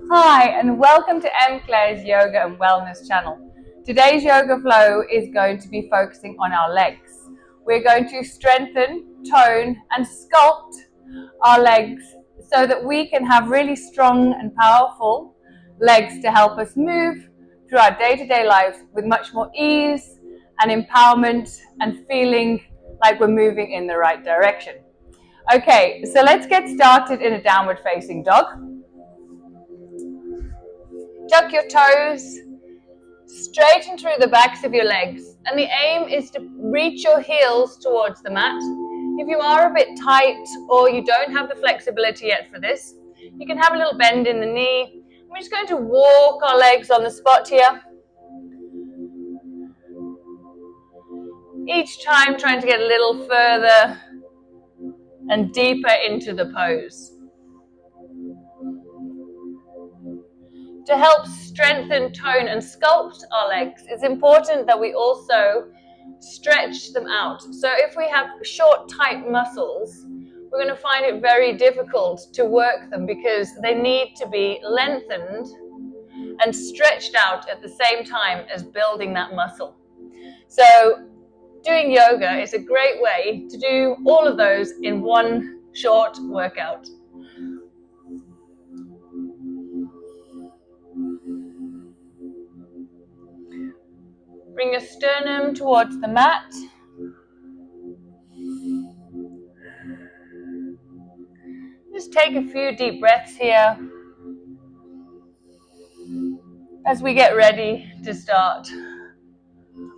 Hi, and welcome to M. Claire's Yoga and Wellness channel. Today's yoga flow is going to be focusing on our legs. We're going to strengthen, tone, and sculpt our legs so that we can have really strong and powerful legs to help us move through our day-to-day lives with much more ease and empowerment and feeling like we're moving in the right direction. Okay, so let's get started in a downward facing dog. Tuck your toes, straighten through the backs of your legs, and the aim is to reach your heels towards the mat. If you are a bit tight or you don't have the flexibility yet for this, you can have a little bend in the knee. We're just going to walk our legs on the spot here. Each time trying to get a little further and deeper into the pose. To help strengthen, tone, and sculpt our legs, it's important that we also stretch them out. So if we have short, tight muscles, we're going to find it very difficult to work them because they need to be lengthened and stretched out at the same time as building that muscle. So doing yoga is a great way to do all of those in one short workout. Bring your sternum towards the mat. Just take a few deep breaths here as we get ready to start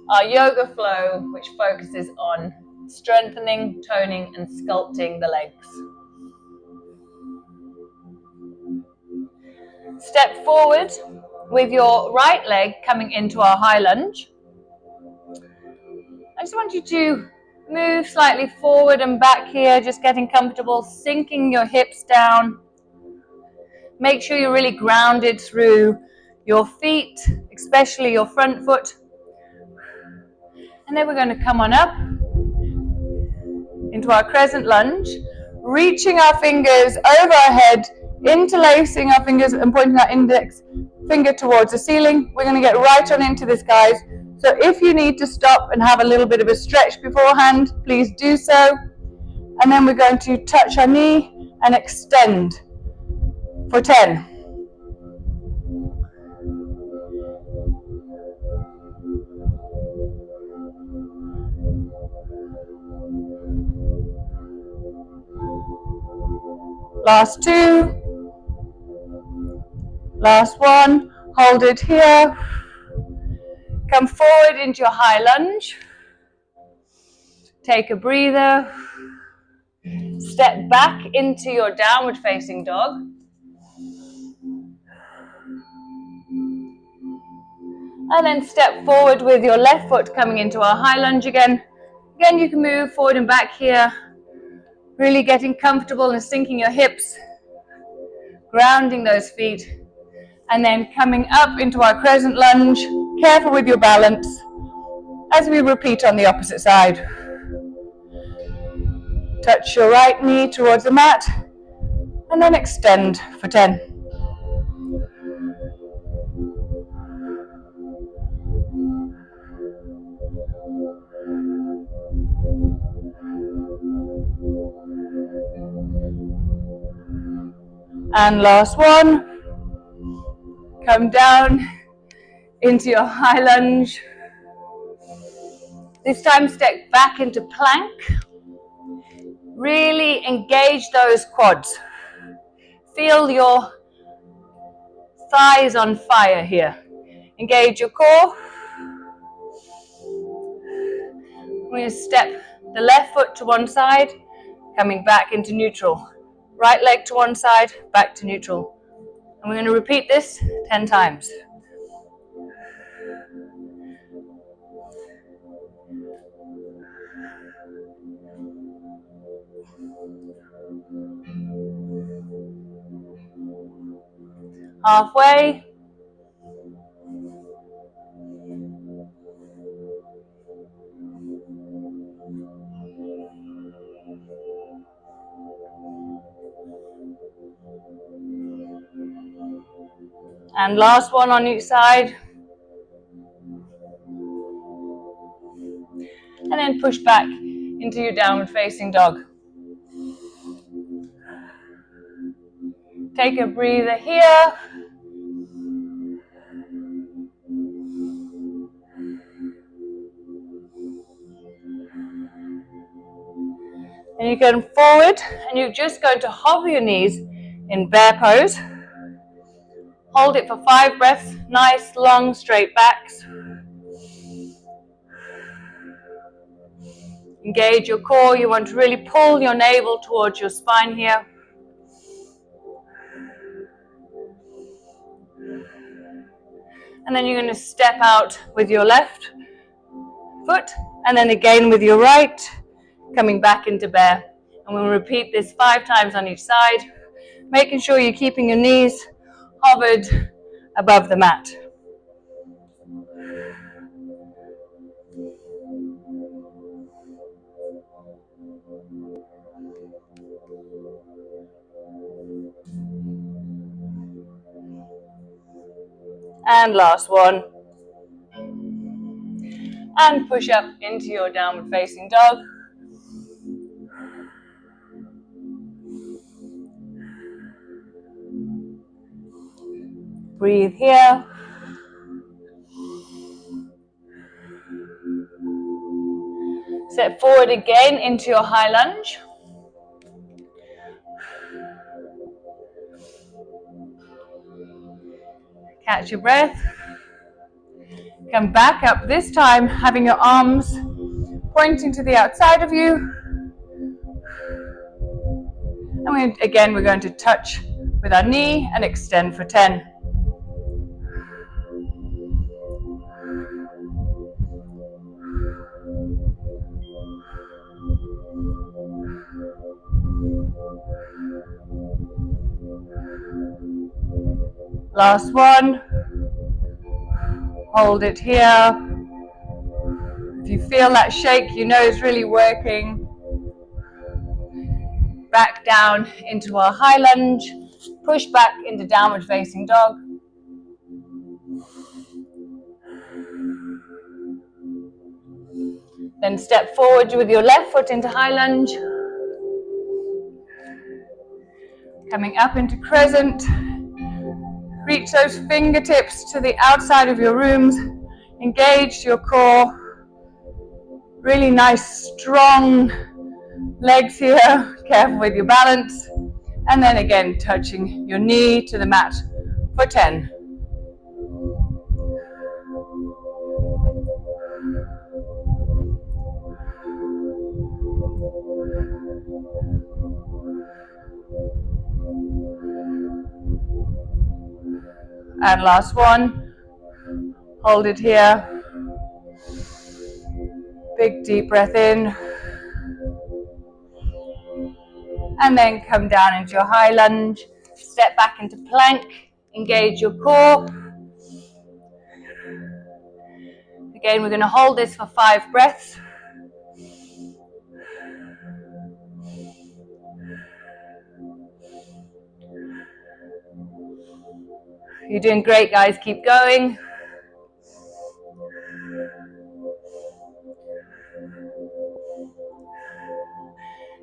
our yoga flow, which focuses on strengthening, toning, and sculpting the legs. Step forward with your right leg coming into our high lunge. I just want you to move slightly forward and back here, just getting comfortable, sinking your hips down. Make sure you're really grounded through your feet, especially your front foot. And then we're going to come on up into our crescent lunge, reaching our fingers over our head, interlacing our fingers and pointing our index finger towards the ceiling. We're going to get right on into this, guys. So if you need to stop and have a little bit of a stretch beforehand, please do so. And then we're going to touch our knee and extend for 10. Last 2. Last 1. Hold it here. Come forward into your high lunge. Take a breather. Step back into your downward facing dog. And then step forward with your left foot coming into our high lunge again. Again, you can move forward and back here. Really getting comfortable and sinking your hips. Grounding those feet. And then coming up into our crescent lunge. Careful with your balance as we repeat on the opposite side. Touch your right knee towards the mat and then extend for 10. And last 1. Come down into your high lunge. This time step back into plank. Really engage those quads. Feel your thighs on fire here. Engage your core. We're going to step the left foot to one side, coming back into neutral. Right leg to one side, back to neutral. And we're going to repeat this 10 times. Halfway. And last one on each side. And then push back into your downward facing dog. Take a breather here. And you're going forward, and you're just going to hover your knees in bear pose. Hold it for 5 breaths, nice, long, straight backs. Engage your core. You want to really pull your navel towards your spine here. And then you're going to step out with your left foot, and then again with your right, coming back into bear. And we'll repeat this 5 times on each side, making sure you're keeping your knees hovered above the mat. And last one. And push up into your downward facing dog. Breathe here. Step forward again into your high lunge. Catch your breath. Come back up, this time having your arms pointing to the outside of you. And we're going to touch with our knee and extend for 10. Last one. Hold it here. If you feel that shake, you know it's really working. Back down into our high lunge. Push back into downward facing dog. Then step forward with your left foot into high lunge. Coming up into crescent. Reach those fingertips to the outside of your rooms. Engage your core. Really nice, strong legs here. Careful with your balance. And then again, touching your knee to the mat for 10. And last one. Hold it here. Big deep breath in. And then come down into your high lunge. Step back into plank. Engage your core. Again, we're going to hold this for 5 breaths. You're doing great, guys. Keep going.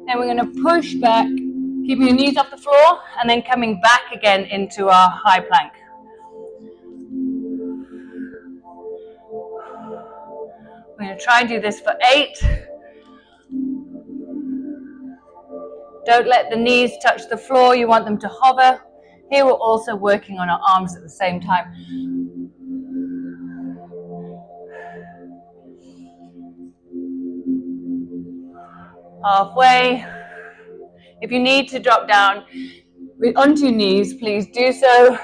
Then we're going to push back, keeping your knees off the floor, and then coming back again into our high plank. We're going to try and do this for 8. Don't let the knees touch the floor. You want them to hover. Here we're also working on our arms at the same time. Halfway. If you need to drop down onto your knees, please do so.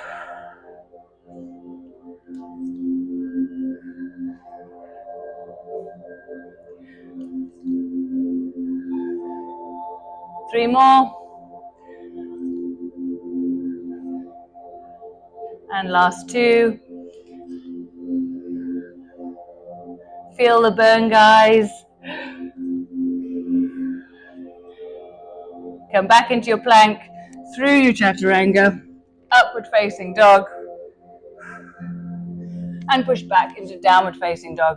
Three more. And last 2. Feel the burn, guys. Come back into your plank, through your chaturanga, upward facing dog. and push back into downward facing dog.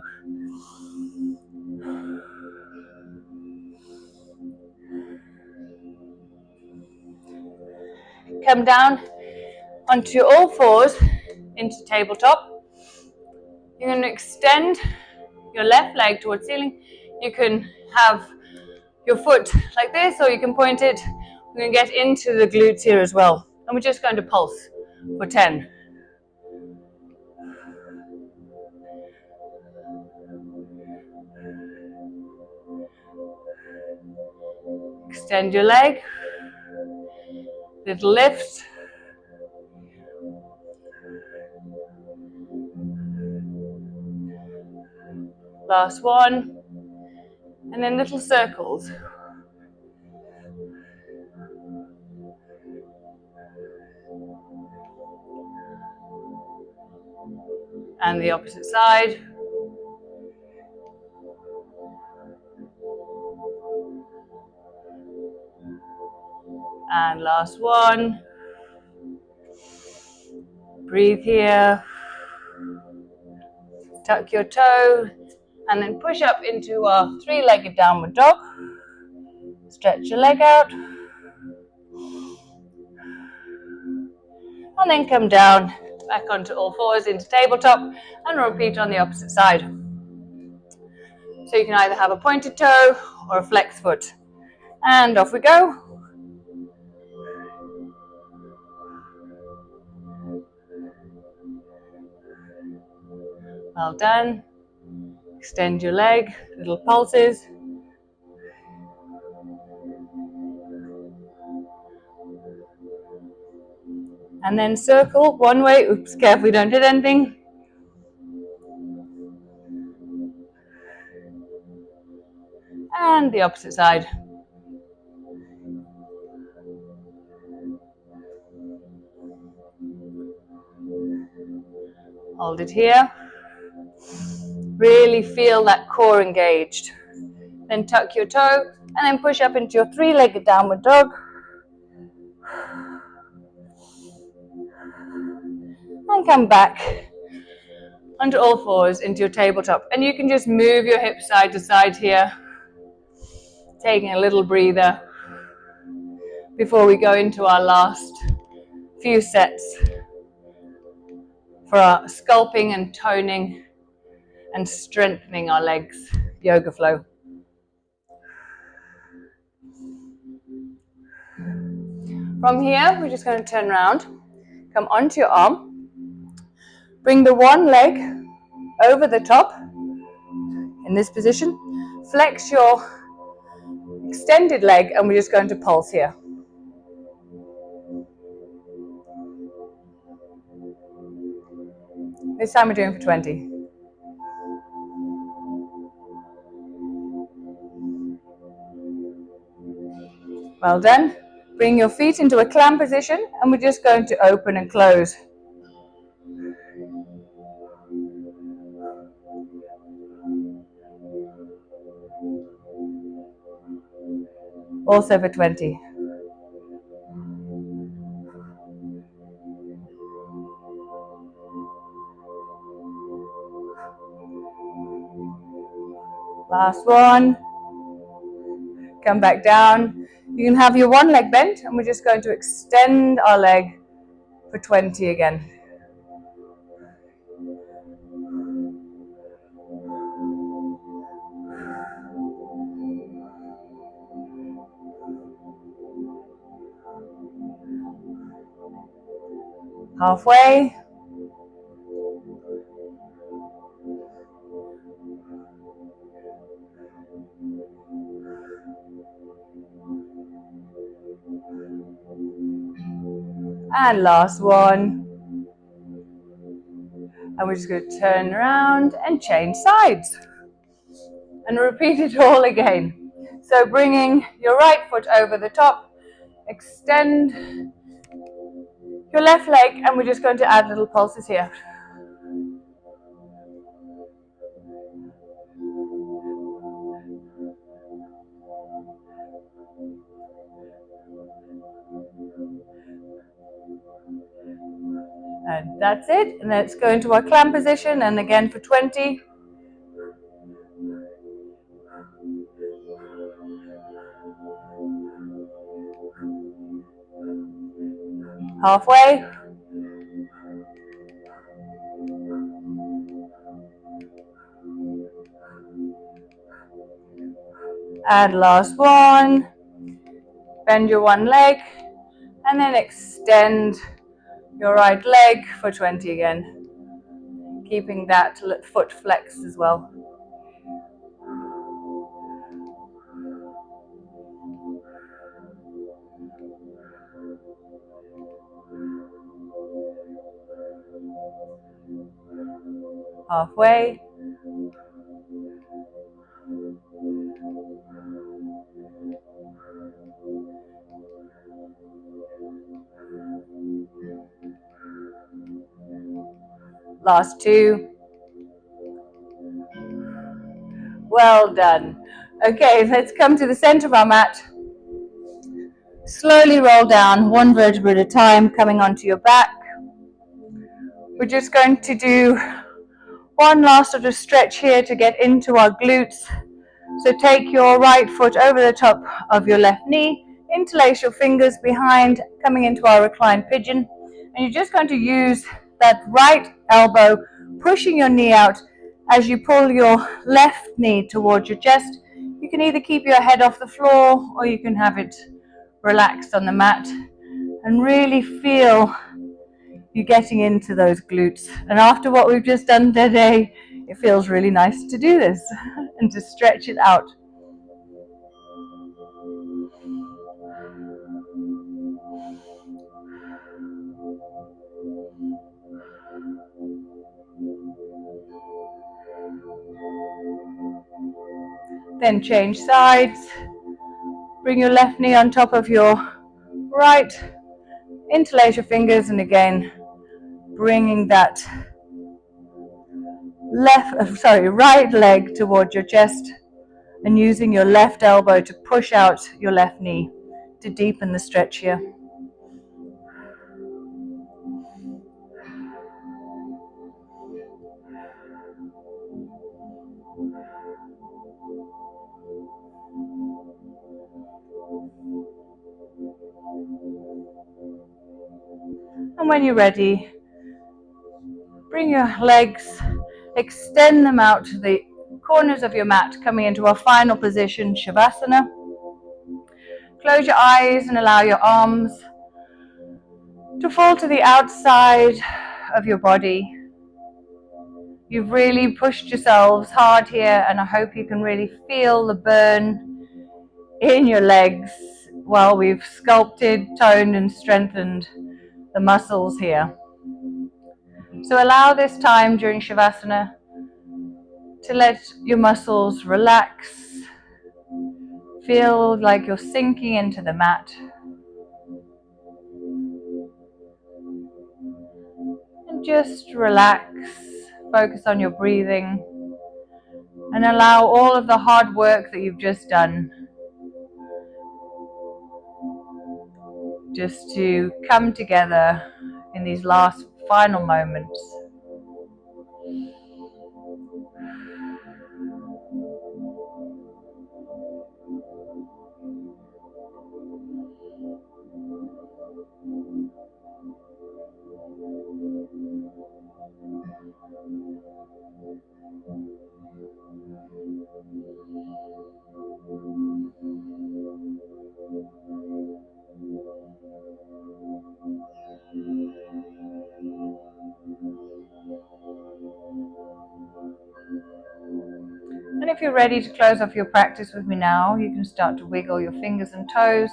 Come down onto all fours into tabletop. You're going to extend your left leg towards ceiling. You can have your foot like this, or you can point it. We're going to get into the glutes here as well. And we're just going to pulse for 10. Extend your leg. Little lift. Last one. And then little circles. And the opposite side. And last one. Breathe here. Tuck your toe. And then push up into our three-legged downward dog. Stretch your leg out. And then come down, back onto all fours into tabletop, and repeat on the opposite side. So you can either have a pointed toe or a flex foot. And off we go. Well done. Extend your leg, little pulses. And then circle one way. Oops, careful you don't hit anything. And the opposite side. Hold it here. Really feel that core engaged. Then tuck your toe and then push up into your three-legged downward dog. And come back onto all fours into your tabletop. And you can just move your hips side to side here, taking a little breather before we go into our last few sets for our sculpting and toning and strengthening our legs yoga flow. From here, we're just going to turn around, come onto your arm, bring the one leg over the top in this position, flex your extended leg, and we're just going to pulse here. This time we're doing for 20. Well done. Bring your feet into a clam position, and we're just going to open and close. Also for 20. Last one. Come back down. You can have your one leg bent, and we're just going to extend our leg for 20 again. Halfway. And last one. And we're just going to turn around and change sides. And repeat it all again. So bringing your right foot over the top, extend your left leg, and we're just going to add little pulses here. And that's it. And let's go into our clamp position, and again for 20. Halfway. And last one. Bend your one leg, and then extend your right leg for 20 again. Keeping that foot flexed as well. Halfway. Last two. Well done. Okay, let's come to the center of our mat. Slowly roll down one vertebra at a time, coming onto your back. We're just going to do one last sort of stretch here to get into our glutes. So take your right foot over the top of your left knee, interlace your fingers behind, coming into our reclined pigeon. And you're just going to use that right elbow, pushing your knee out as you pull your left knee towards your chest. You can either keep your head off the floor or you can have it relaxed on the mat and really feel you getting into those glutes. And after what we've just done today, it feels really nice to do this and to stretch it out. Then change sides. Bring your left knee on top of your right. Interlace your fingers, and again, bringing that right leg towards your chest and using your left elbow to push out your left knee to deepen the stretch here. And when you're ready, bring your legs, extend them out to the corners of your mat, coming into our final position, Shavasana. Close your eyes and allow your arms to fall to the outside of your body. You've really pushed yourselves hard here, and I hope you can really feel the burn in your legs while we've sculpted, toned, and strengthened the muscles here. So allow this time during Shavasana to let your muscles relax. Feel like you're sinking into the mat. And just relax, focus on your breathing, and allow all of the hard work that you've just done just to come together in these last final moments. And if you're ready to close off your practice with me now, you can start to wiggle your fingers and toes.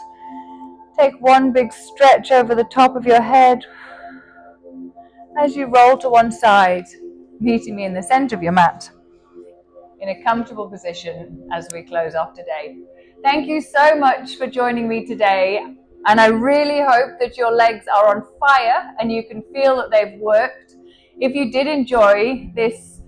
Take one big stretch over the top of your head as you roll to one side, meeting me in the center of your mat in a comfortable position as we close off today. Thank you so much for joining me today, and I really hope that your legs are on fire and you can feel that they've worked. If you did enjoy this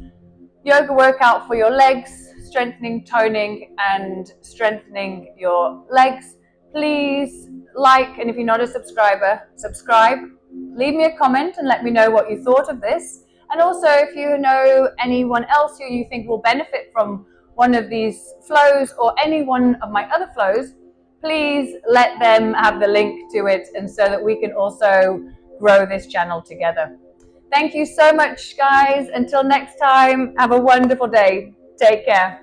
yoga workout for your legs, strengthening, toning, and strengthening your legs, please like, and if you're not a subscriber, subscribe. leave me a comment and let me know what you thought of this. And also, if you know anyone else who you think will benefit from one of these flows or any one of my other flows, please let them have the link to it, and so that we can also grow this channel together. Thank you so much, guys. Until next time, have a wonderful day. Take care.